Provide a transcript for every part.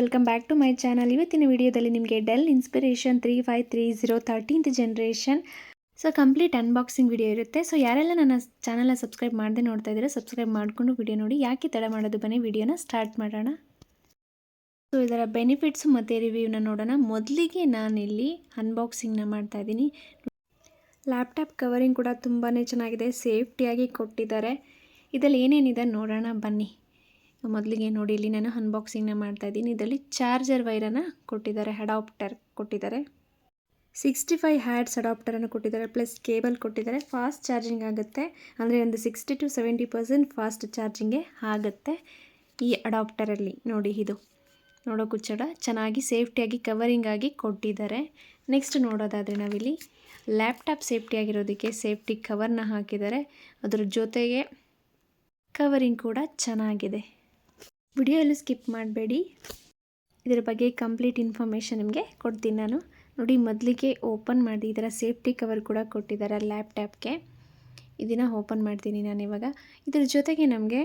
Welcome back to my channel. ಇವತ್ತಿನ ವಿಡಿಯೋದಲ್ಲಿ ನಿಮಗೆ Dell inspiration 3530 13th generation complete unboxing video ಇರುತ್ತೆ. ಯಾರೆಲ್ಲ ನನ್ನ ಚಾನಲ್ನ ಸಬ್ಸ್ಕ್ರೈಬ್ ಮಾಡದೆ ನೋಡ್ತಾ ಇದ್ದೀರಾ ಸಬ್ಸ್ಕ್ರೈಬ್ ಮಾಡಿಕೊಂಡು ವಿಡಿಯೋ ನೋಡಿ. ಯಾಕೆ ತಡ ಮಾಡೋದು, ಬನ್ನಿ ವಿಡಿಯೋನ ಸ್ಟಾರ್ಟ್ ಮಾಡೋಣ. ಇದರ ಬೆನಿಫಿಟ್ಸು ಮತ್ತು ರಿವ್ಯೂನ ನೋಡೋಣ. ಮೊದಲಿಗೆ ನಾನಿಲ್ಲಿ ಅನ್ಬಾಕ್ಸಿಂಗ್ನ ಮಾಡ್ತಾ ಇದ್ದೀನಿ. ಲ್ಯಾಪ್ಟಾಪ್ ಕವರಿಂಗ್ ಕೂಡ ತುಂಬಾ ಚೆನ್ನಾಗಿದೆ, ಸೇಫ್ಟಿಯಾಗಿ ಕೊಟ್ಟಿದ್ದಾರೆ. ಇದರಲ್ಲಿ ಏನೇನಿದೆ ನೋಡೋಣ ಬನ್ನಿ. ಮೊದಲಿಗೆ ನೋಡಿ, ಇಲ್ಲಿ ನಾನು ಅನ್ಬಾಕ್ಸಿಂಗ್ನ ಮಾಡ್ತಾ ಇದ್ದೀನಿ. ಇದರಲ್ಲಿ ಚಾರ್ಜರ್ ವೈರನ್ನು ಕೊಟ್ಟಿದ್ದಾರೆ, ಅಡಾಪ್ಟರ್ ಕೊಟ್ಟಿದ್ದಾರೆ, 65 ಹ್ಯಾಡ್ಸ್ ಅಡಾಪ್ಟರನ್ನು ಕೊಟ್ಟಿದ್ದಾರೆ, ಪ್ಲಸ್ ಕೇಬಲ್ ಕೊಟ್ಟಿದ್ದಾರೆ. ಫಾಸ್ಟ್ ಚಾರ್ಜಿಂಗ್ ಆಗುತ್ತೆ, ಅಂದರೆ ಒಂದು 60 to 70% ಫಾಸ್ಟ್ ಚಾರ್ಜಿಂಗೇ ಆಗುತ್ತೆ ಈ ಅಡಾಪ್ಟರಲ್ಲಿ. ನೋಡಿ, ಇದು ನೋಡೋಕ್ಕೂ ಚೆನ್ನಾಗಿ ಸೇಫ್ಟಿಯಾಗಿ ಕವರಿಂಗ್ ಆಗಿ ಕೊಟ್ಟಿದ್ದಾರೆ. ನೆಕ್ಸ್ಟ್ ನೋಡೋದಾದರೆ ನಾವಿಲ್ಲಿ ಲ್ಯಾಪ್ಟಾಪ್ ಸೇಫ್ಟಿಯಾಗಿರೋದಕ್ಕೆ ಸೇಫ್ಟಿ ಕವರ್ನ ಹಾಕಿದ್ದಾರೆ. ಅದರ ಜೊತೆಗೆ ಕವರಿಂಗ್ ಕೂಡ ಚೆನ್ನಾಗಿದೆ. ವಿಡಿಯೋ ಎಲ್ಲೂ ಸ್ಕಿಪ್ ಮಾಡಬೇಡಿ, ಇದರ ಬಗ್ಗೆ ಕಂಪ್ಲೀಟ್ ಇನ್ಫಾರ್ಮೇಷನ್ ನಿಮಗೆ ಕೊಡ್ತೀನಿ ನಾನು. ನೋಡಿ, ಮೊದಲಿಗೆ ಓಪನ್ ಮಾಡಿ ಇದರ ಸೇಫ್ಟಿ ಕವರ್ ಕೂಡ ಕೊಟ್ಟಿದ್ದಾರೆ ಲ್ಯಾಪ್ಟಾಪ್ಗೆ. ಇದನ್ನು ಓಪನ್ ಮಾಡ್ತೀನಿ ನಾನು ಇವಾಗ. ಇದರ ಜೊತೆಗೆ ನಮಗೆ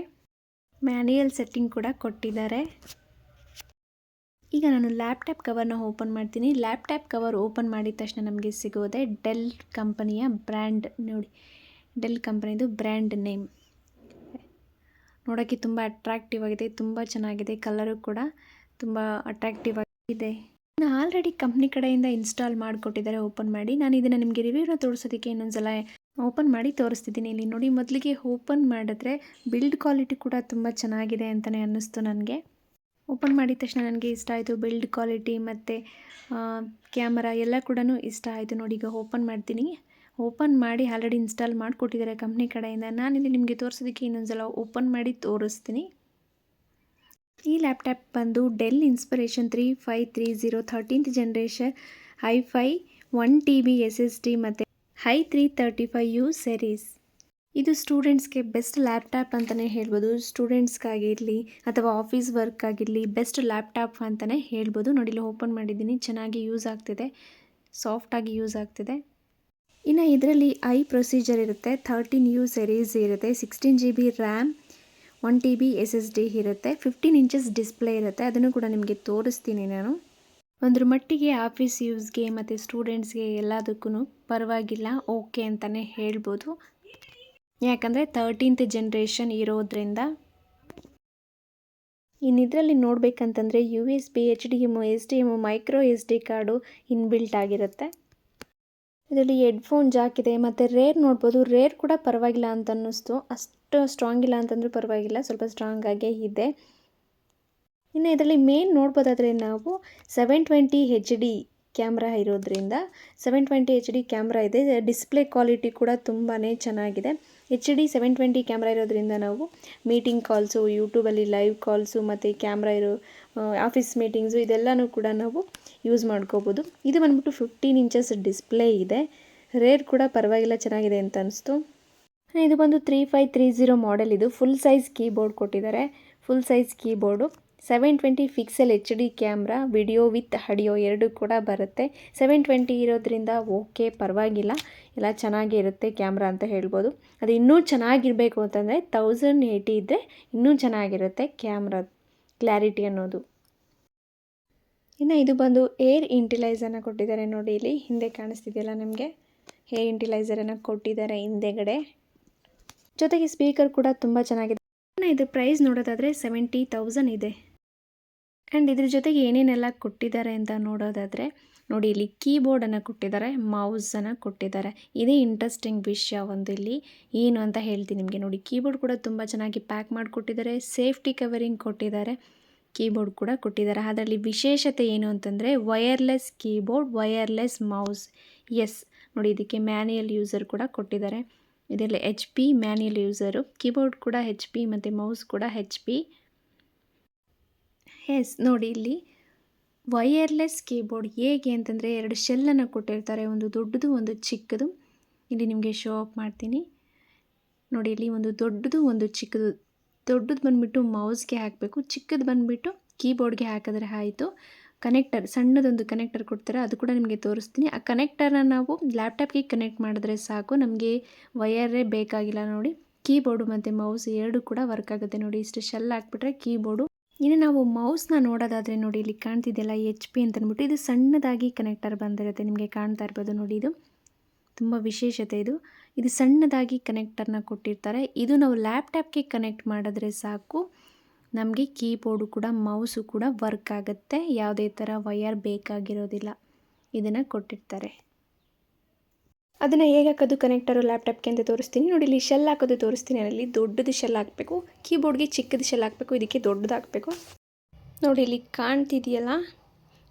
ಮ್ಯಾನ್ಯುಯಲ್ ಸೆಟ್ಟಿಂಗ್ ಕೂಡ ಕೊಟ್ಟಿದ್ದಾರೆ. ಈಗ ನಾನು ಲ್ಯಾಪ್ಟಾಪ್ ಕವರ್ನ ಓಪನ್ ಮಾಡ್ತೀನಿ. ಲ್ಯಾಪ್ಟಾಪ್ ಕವರ್ ಓಪನ್ ಮಾಡಿದ ತಕ್ಷಣ ನಮಗೆ ಸಿಗೋದೆ ಡೆಲ್ ಕಂಪನಿಯ ಬ್ರ್ಯಾಂಡ್. ನೋಡಿ, ಡೆಲ್ ಕಂಪನಿದು ಬ್ರ್ಯಾಂಡ್ ನೇಮ್ ನೋಡೋಕ್ಕೆ ತುಂಬ ಅಟ್ರಾಕ್ಟಿವ್ ಆಗಿದೆ, ತುಂಬ ಚೆನ್ನಾಗಿದೆ. ಕಲರು ಕೂಡ ತುಂಬ ಅಟ್ರಾಕ್ಟಿವ್ ಆಗಿದೆ. ನಾನು ಆಲ್ರೆಡಿ ಕಂಪ್ನಿ ಕಡೆಯಿಂದ ಇನ್ಸ್ಟಾಲ್ ಮಾಡಿಕೊಟ್ಟಿದ್ದಾರೆ ಓಪನ್ ಮಾಡಿ. ನಾನು ಇದನ್ನು ನಿಮಗೆ ರಿವ್ಯೂನ ತೋರಿಸೋದಕ್ಕೆ ಇನ್ನೊಂದ್ಸಲ ಓಪನ್ ಮಾಡಿ ತೋರಿಸ್ತಿದ್ದೀನಿ. ಇಲ್ಲಿ ನೋಡಿ, ಮೊದಲಿಗೆ ಓಪನ್ ಮಾಡಿದ್ರೆ ಬಿಲ್ಡ್ ಕ್ವಾಲಿಟಿ ಕೂಡ ತುಂಬ ಚೆನ್ನಾಗಿದೆ ಅಂತಲೇ ಅನ್ನಿಸ್ತು ನನಗೆ. ಓಪನ್ ಮಾಡಿದ ತಕ್ಷಣ ನನಗೆ ಇಷ್ಟ ಆಯಿತು. ಬಿಲ್ಡ್ ಕ್ವಾಲಿಟಿ ಮತ್ತು ಕ್ಯಾಮರಾ ಎಲ್ಲ ಕೂಡ ಇಷ್ಟ ಆಯಿತು. ನೋಡಿ, ಈಗ ಓಪನ್ ಮಾಡ್ತೀನಿ. ಓಪನ್ ಮಾಡಿ ಆಲ್ರೆಡಿ ಇನ್ಸ್ಟಾಲ್ ಮಾಡಿಕೊಟ್ಟಿದ್ದಾರೆ ಕಂಪ್ನಿ ಕಡೆಯಿಂದ. ನಾನಿಲ್ಲಿ ನಿಮಗೆ ತೋರಿಸೋದಕ್ಕೆ ಇನ್ನೊಂದ್ಸಲ ಓಪನ್ ಮಾಡಿ ತೋರಿಸ್ತೀನಿ. ಈ ಲ್ಯಾಪ್ಟಾಪ್ ಬಂದು del inspiration 3530 13th generation i5 1TB SSD ಮತ್ತು i335U ಸೀರೀಸ್. ಇದು ಸ್ಟೂಡೆಂಟ್ಸ್ಗೆ ಬೆಸ್ಟ್ ಲ್ಯಾಪ್ಟಾಪ್ ಅಂತಲೇ ಹೇಳ್ಬೋದು. ಸ್ಟೂಡೆಂಟ್ಸ್ಗಾಗಿರಲಿ ಅಥವಾ ಆಫೀಸ್ ವರ್ಕ್ ಆಗಿರಲಿ ಬೆಸ್ಟ್ ಲ್ಯಾಪ್ಟಾಪ್ ಅಂತಲೇ ಹೇಳ್ಬೋದು. ನೋಡಿ, ಇಲ್ಲಿ ಓಪನ್ ಮಾಡಿದ್ದೀನಿ, ಚೆನ್ನಾಗಿ ಯೂಸ್ ಆಗ್ತಿದೆ, ಸಾಫ್ಟಾಗಿ ಯೂಸ್ ಆಗ್ತಿದೆ. ಇನ್ನು ಇದರಲ್ಲಿ ಪ್ರೊಸೀಜರ್ ಇರುತ್ತೆ, 13U ಸೀರೀಸ್ ಇರುತ್ತೆ, 16GB ರ್ಯಾಮ್, 1TB SSD ಇರುತ್ತೆ, 15 ಇಂಚಸ್ ಡಿಸ್ಪ್ಲೇ ಇರುತ್ತೆ. ಅದನ್ನು ಕೂಡ ನಿಮಗೆ ತೋರಿಸ್ತೀನಿ ನಾನು. ಒಂದ್ರ ಮಟ್ಟಿಗೆ ಆಫೀಸ್ ಯೂಸ್ಗೆ ಮತ್ತು ಸ್ಟೂಡೆಂಟ್ಸ್ಗೆ ಎಲ್ಲದಕ್ಕೂ ಪರವಾಗಿಲ್ಲ, ಓಕೆ ಅಂತಲೇ ಹೇಳ್ಬೋದು. ಯಾಕಂದರೆ 13th ಜನರೇಷನ್ ಇರೋದ್ರಿಂದ. ಇನ್ನು ಇದರಲ್ಲಿ ನೋಡಬೇಕಂತಂದರೆ USB, HDMI, SDM, micro SD card inbuilt ಆಗಿರುತ್ತೆ. ಇದರಲ್ಲಿ ಹೆಡ್ಫೋನ್ ಜಾಕ್ ಇದೆ ಮತ್ತು ರೇರ್ ನೋಡ್ಬೋದು. ರೇರ್ ಕೂಡ ಪರವಾಗಿಲ್ಲ ಅಂತ ಅನ್ನಿಸ್ತು, ಅಷ್ಟು ಸ್ಟ್ರಾಂಗ್ ಇಲ್ಲ ಅಂತಂದ್ರೂ ಪರವಾಗಿಲ್ಲ, ಸ್ವಲ್ಪ ಸ್ಟ್ರಾಂಗ್ ಆಗೇ ಇದೆ. ಇನ್ನು ಇದರಲ್ಲಿ ಮೇನ್ ನೋಡ್ಬೋದಾದರೆ ನಾವು 720 HD ಕ್ಯಾಮ್ರಾ ಇರೋದ್ರಿಂದ 720 HD ಕ್ಯಾಮ್ರಾ ಇದೆ. ಡಿಸ್ಪ್ಲೇ ಕ್ವಾಲಿಟಿ ಕೂಡ ತುಂಬಾ ಚೆನ್ನಾಗಿದೆ. HD 720 ಕ್ಯಾಮ್ರಾ ಇರೋದ್ರಿಂದ ನಾವು ಮೀಟಿಂಗ್ ಕಾಲ್ಸು, ಯೂಟ್ಯೂಬಲ್ಲಿ ಲೈವ್ ಕಾಲ್ಸು ಮತ್ತು ಕ್ಯಾಮ್ರಾ ಇರೋ ಆಫೀಸ್ ಮೀಟಿಂಗ್ಸು ಇದೆಲ್ಲನೂ ಕೂಡ ನಾವು ಯೂಸ್ ಮಾಡ್ಕೋಬೋದು. ಇದು ಬಂದ್ಬಿಟ್ಟು 15 ಇಂಚಸ್ ಡಿಸ್ಪ್ಲೇ ಇದೆ. ರೇರ್ ಕೂಡ ಪರವಾಗಿಲ್ಲ, ಚೆನ್ನಾಗಿದೆ ಅಂತ ಅನಿಸ್ತು. ಇದು ಬಂದು 3530 ಮಾಡೆಲ್. ಇದು ಫುಲ್ ಸೈಜ್ ಕೀಬೋರ್ಡ್ ಕೊಟ್ಟಿದ್ದಾರೆ, full size keyboard. 720 pixel HD camera, video with audio ಎರಡು ಕೂಡ ಬರುತ್ತೆ. 720 ಇರೋದ್ರಿಂದ ಓಕೆ, ಪರವಾಗಿಲ್ಲ, ಎಲ್ಲ ಚೆನ್ನಾಗೇ ಇರುತ್ತೆ ಕ್ಯಾಮ್ರಾ ಅಂತ ಹೇಳ್ಬೋದು. ಅದು ಇನ್ನೂ ಚೆನ್ನಾಗಿರಬೇಕು ಅಂತಂದರೆ 1080 ಇದ್ದರೆ ಇನ್ನೂ ಚೆನ್ನಾಗಿರುತ್ತೆ ಕ್ಯಾಮ್ರಾ ಕ್ಲಾರಿಟಿ ಅನ್ನೋದು. ಇನ್ನು ಇದು ಬಂದು ಏರ್ ಇಂಟಿಲೈಸರ್ನ ಕೊಟ್ಟಿದ್ದಾರೆ. ನೋಡಿ, ಇಲ್ಲಿ ಹಿಂದೆ ಕಾಣಿಸ್ತಿದೆಯಲ್ಲ ನಿಮಗೆ, ಏರ್ ಇಂಟಿಲೈಸರನ್ನು ಕೊಟ್ಟಿದ್ದಾರೆ ಹಿಂದೆಗಡೆ. ಜೊತೆಗೆ ಸ್ಪೀಕರ್ ಕೂಡ ತುಂಬ ಚೆನ್ನಾಗಿದೆ. ಇದು ಪ್ರೈಸ್ ನೋಡೋದಾದರೆ 70,000 ಇದೆ. ಆ್ಯಂಡ್ ಇದ್ರ ಜೊತೆಗೆ ಏನೇನೆಲ್ಲ ಕೊಟ್ಟಿದ್ದಾರೆ ಅಂತ ನೋಡೋದಾದರೆ ನೋಡಿ, ಇಲ್ಲಿ ಕೀಬೋರ್ಡನ್ನು ಕೊಟ್ಟಿದ್ದಾರೆ, ಮೌಸನ್ನು ಕೊಟ್ಟಿದ್ದಾರೆ. ಇದೇ ಇಂಟ್ರೆಸ್ಟಿಂಗ್ ವಿಷಯ ಒಂದು ಇಲ್ಲಿ ಏನು ಅಂತ ಹೇಳ್ತೀನಿ ನಿಮಗೆ. ನೋಡಿ, ಕೀಬೋರ್ಡ್ ಕೂಡ ತುಂಬ ಚೆನ್ನಾಗಿ ಪ್ಯಾಕ್ ಮಾಡಿಕೊಟ್ಟಿದ್ದಾರೆ, ಸೇಫ್ಟಿ ಕವರಿಂಗ್ ಕೊಟ್ಟಿದ್ದಾರೆ, ಕೀಬೋರ್ಡ್ ಕೂಡ ಕೊಟ್ಟಿದ್ದಾರೆ. ಅದರಲ್ಲಿ ವಿಶೇಷತೆ ಏನು ಅಂತಂದರೆ wireless keyboard, wireless mouse. Yes ನೋಡಿ, ಇದಕ್ಕೆ ಮ್ಯಾನ್ಯುಯಲ್ ಯೂಸರ್ ಕೂಡ ಕೊಟ್ಟಿದ್ದಾರೆ. ಇದರಲ್ಲಿ HP ಮ್ಯಾನ್ಯುಯಲ್ ಯೂಸರು, ಕೀಬೋರ್ಡ್ ಕೂಡ HP ಮತ್ತು ಮೌಸ್ ಕೂಡ HP. ಎಸ್ ನೋಡಿ, ಇಲ್ಲಿ ವಯರ್ಲೆಸ್ ಕೀಬೋರ್ಡ್ ಹೇಗೆ ಅಂತಂದರೆ 2 ಶೆಲ್ಲನ್ನು ಕೊಟ್ಟಿರ್ತಾರೆ, ಒಂದು ದೊಡ್ಡದು ಒಂದು ಚಿಕ್ಕದು. ಇಲ್ಲಿ ನಿಮಗೆ ಶೋ ಅಪ್ ಮಾಡ್ತೀನಿ ನೋಡಿ. ಇಲ್ಲಿ ಒಂದು ದೊಡ್ಡದು ಒಂದು ಚಿಕ್ಕದು. ದೊಡ್ಡದು ಬಂದುಬಿಟ್ಟು ಮೌಸ್ಗೆ ಹಾಕಬೇಕು, ಚಿಕ್ಕದು ಬಂದುಬಿಟ್ಟು ಕೀಬೋರ್ಡ್ಗೆ ಹಾಕಿದ್ರೆ ಆಯಿತು. ಕನೆಕ್ಟರ್, ಸಣ್ಣದೊಂದು ಕನೆಕ್ಟರ್ ಕೊಡ್ತಾರೆ, ಅದು ಕೂಡ ನಿಮಗೆ ತೋರಿಸ್ತೀನಿ. ಆ ಕನೆಕ್ಟರ್ನ ನಾವು ಲ್ಯಾಪ್ಟಾಪ್ಗೆ ಕನೆಕ್ಟ್ ಮಾಡಿದ್ರೆ ಸಾಕು, ನಮಗೆ ವಯರೇ ಬೇಕಾಗಿಲ್ಲ. ನೋಡಿ, ಕೀಬೋರ್ಡು ಮತ್ತು ಮೌಸ್ ಎರಡು ಕೂಡ ವರ್ಕ್ ಆಗುತ್ತೆ. ನೋಡಿ, ಇಷ್ಟು ಶೆಲ್ ಹಾಕ್ಬಿಟ್ರೆ ಕೀಬೋರ್ಡು ಇನ್ನು ನಾವು ಮೌಸ್ನ ನೋಡೋದಾದರೆ ನೋಡಿ, ಇಲ್ಲಿ ಕಾಣ್ತಿದೆಯಲ್ಲ HP ಅಂತ ಅಂದ್ಬಿಟ್ಟು, ಇದು ಸಣ್ಣದಾಗಿ ಕನೆಕ್ಟರ್ ಬಂದಿರುತ್ತೆ. ನಿಮಗೆ ಕಾಣ್ತಾ ಇರ್ಬೋದು ನೋಡಿ, ಇದು ತುಂಬ ವಿಶೇಷತೆ. ಇದು ಸಣ್ಣದಾಗಿ ಕನೆಕ್ಟರ್ನ ಕೊಟ್ಟಿರ್ತಾರೆ. ಇದು ನಾವು ಲ್ಯಾಪ್ಟಾಪ್ಗೆ ಕನೆಕ್ಟ್ ಮಾಡಿದ್ರೆ ಸಾಕು, ನಮಗೆ ಕೀಬೋರ್ಡು ಕೂಡ ಮೌಸು ಕೂಡ ವರ್ಕ್ ಆಗುತ್ತೆ. ಯಾವುದೇ ಥರ ವಯರ್ ಬೇಕಾಗಿರೋದಿಲ್ಲ. ಇದನ್ನು ಕೊಟ್ಟಿರ್ತಾರೆ. ಅದನ್ನು ಹೇಗೆ ಹಾಕೋದು ಕನೆಕ್ಟರು ಲ್ಯಾಪ್ಟಾಪ್ಗೆ ಅಂತ ತೋರಿಸ್ತೀನಿ ನೋಡಿ. ಇಲ್ಲಿ ಶೆಲ್ ಹಾಕೋದು ತೋರಿಸ್ತೀನಿ. ಅಲ್ಲಿ ದೊಡ್ಡದು ಶೆಲ್ ಹಾಕಬೇಕು, ಕೀಬೋರ್ಡ್ಗೆ ಚಿಕ್ಕದು ಶೆಲ್ ಹಾಕಬೇಕು, ಇದಕ್ಕೆ ದೊಡ್ಡದು ಹಾಕಬೇಕು. ನೋಡಿ ಇಲ್ಲಿ ಕಾಣ್ತಿದೆಯಲ್ಲ,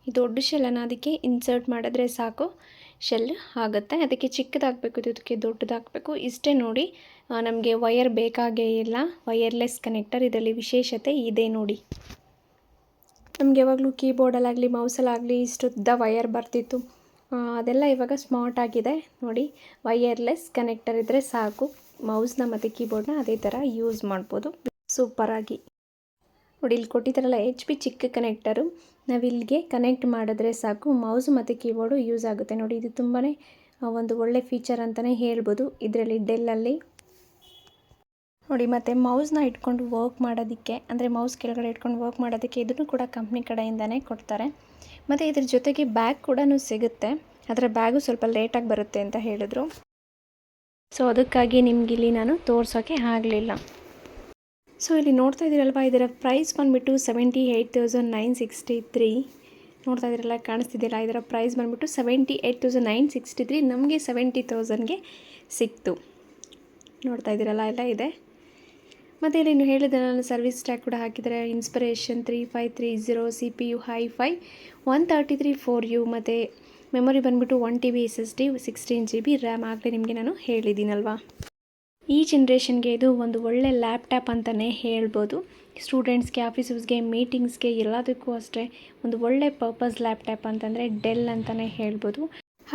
ಈ ದೊಡ್ಡ ಶೆಲ್ಲನ್ನು ಅದಕ್ಕೆ ಇನ್ಸರ್ಟ್ ಮಾಡಿದ್ರೆ ಸಾಕು, ಶೆಲ್ ಆಗುತ್ತೆ. ಅದಕ್ಕೆ ಚಿಕ್ಕದು ಹಾಕಬೇಕು, ಇದಕ್ಕೆ ದೊಡ್ಡದು ಹಾಕಬೇಕು. ಇಷ್ಟೇ ನೋಡಿ, ನಮಗೆ ವಯರ್ ಬೇಕಾಗೇ ಇಲ್ಲ. ವಯರ್ಲೆಸ್ ಕನೆಕ್ಟರ್, ಇದರಲ್ಲಿ ವಿಶೇಷತೆ ಇದೆ ನೋಡಿ. ನಮಗೆ ಯಾವಾಗಲೂ ಕೀಬೋರ್ಡಲ್ಲಾಗಲಿ ಮೌಸಲ್ಲಾಗಲಿ ಇಷ್ಟುದ್ದ ವಯರ್ ಬರ್ತಿತ್ತು, ಅದೆಲ್ಲ ಇವಾಗ ಸ್ಮಾರ್ಟ್ ಆಗಿದೆ ನೋಡಿ. ವಯರ್ಲೆಸ್ ಕನೆಕ್ಟರ್ ಇದ್ದರೆ ಸಾಕು, ಮೌಸ್ನ ಮತ್ತು ಕೀಬೋರ್ಡ್ನ ಅದೇ ಥರ ಯೂಸ್ ಮಾಡ್ಬೋದು ಸೂಪರಾಗಿ. ನೋಡಿ ಇಲ್ಲಿ ಕೊಟ್ಟಿದ್ದಾರಲ್ಲ HP ಚಿಕ್ಕ ಕನೆಕ್ಟರು, ನಾವಿಲ್ಲಿಗೆ ಕನೆಕ್ಟ್ ಮಾಡಿದ್ರೆ ಸಾಕು, ಮೌಸ್ ಮತ್ತು ಕೀಬೋರ್ಡು ಯೂಸ್ ಆಗುತ್ತೆ ನೋಡಿ. ಇದು ತುಂಬಾ ಒಂದು ಒಳ್ಳೆ ಫೀಚರ್ ಅಂತಲೇ ಹೇಳ್ಬೋದು ಇದರಲ್ಲಿ, ಡೆಲ್ಲಲ್ಲಿ ನೋಡಿ. ಮತ್ತು ಮೌಸ್ನ ಇಟ್ಕೊಂಡು ವರ್ಕ್ ಮಾಡೋದಕ್ಕೆ, ಅಂದರೆ ಮೌಸ್ ಕೆಳಗಡೆ ಇಟ್ಕೊಂಡು ವರ್ಕ್ ಮಾಡೋದಕ್ಕೆ ಇದನ್ನು ಕೂಡ ಕಂಪ್ನಿ ಕಡೆಯಿಂದನೇ ಕೊಡ್ತಾರೆ. ಮತ್ತು ಇದ್ರ ಜೊತೆಗೆ ಬ್ಯಾಗ್ ಕೂಡ ಸಿಗುತ್ತೆ. ಅದರ ಬ್ಯಾಗು ಸ್ವಲ್ಪ ಲೇಟಾಗಿ ಬರುತ್ತೆ ಅಂತ ಹೇಳಿದ್ರು. ಸೊ ಅದಕ್ಕಾಗಿ ನಿಮಗಿಲ್ಲಿ ನಾನು ತೋರ್ಸೋಕ್ಕೆ ಆಗಲಿಲ್ಲ. ಸೊ ಇಲ್ಲಿ ನೋಡ್ತಾ ಇದ್ದೀರಲ್ವ, ಇದರ ಪ್ರೈಸ್ ಬಂದುಬಿಟ್ಟು 78,963. ನೋಡ್ತಾ ಇದ್ದೀರಲ್ಲ, ಕಾಣಿಸ್ತಿದ್ದೀರಾ, ಇದರ ಪ್ರೈಸ್ ಬಂದುಬಿಟ್ಟು 78,963. ನಮಗೆ 70,000ಗೆ ಸಿಕ್ತು. ನೋಡ್ತಾ ಇದ್ದೀರಲ್ಲ, ಎಲ್ಲ ಇದೆ. ಮತ್ತು ಇಲ್ಲಿ ನೀವು ಹೇಳಿದ ನಾನು ಸರ್ವಿಸ್ ಟ್ಯಾಗ್ ಕೂಡ ಹಾಕಿದರೆ, ಇನ್ಸ್ಪಿರೇಷನ್ 3530, CPU Hi-Fi 133 4U, ಮತ್ತು ಮೆಮೊರಿ ಬಂದುಬಿಟ್ಟು 1 TB SSD, 16 GB ರ್ಯಾಮ್. ಆಗಲೇ ನಿಮಗೆ ನಾನು ಹೇಳಿದ್ದೀನಲ್ವಾ. ಈ ಜನ್ರೇಷನ್ಗೆ ಇದು ಒಂದು ಒಳ್ಳೆ ಲ್ಯಾಪ್ಟಾಪ್ ಅಂತಲೇ ಹೇಳ್ಬೋದು. ಸ್ಟೂಡೆಂಟ್ಸ್ಗೆ, ಆಫೀಸ್ ಯೂಸ್ಗೆ, ಮೀಟಿಂಗ್ಸ್ಗೆ ಎಲ್ಲದಕ್ಕೂ ಅಷ್ಟೇ ಒಂದು ಒಳ್ಳೆ ಪರ್ಪಸ್ ಲ್ಯಾಪ್ಟಾಪ್ ಅಂತಂದರೆ ಡೆಲ್ ಅಂತಲೇ ಹೇಳ್ಬೋದು.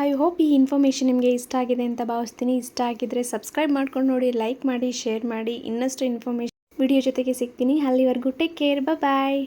ಐ ಹೋಪ್ ಈ ಇನ್ಫಾರ್ಮೇಷನ್ ನಿಮಗೆ ಇಷ್ಟ ಆಗಿದೆ ಅಂತ ಭಾವಿಸ್ತೀನಿ. ಇಷ್ಟ ಆಗಿದ್ದರೆ ಸಬ್ಸ್ಕ್ರೈಬ್ ಮಾಡ್ಕೊಂಡು ನೋಡಿ, ಲೈಕ್ ಮಾಡಿ, ಶೇರ್ ಮಾಡಿ. ಇನ್ನಷ್ಟು ಇನ್ಫಾರ್ಮೇಷನ್ ವಿಡಿಯೋ ಜೊತೆಗೆ ಸಿಗ್ತೀನಿ. ಅಲ್ಲಿವರೆಗೂ ಟೇಕ್ ಕೇರ್, ಬಾಯ್.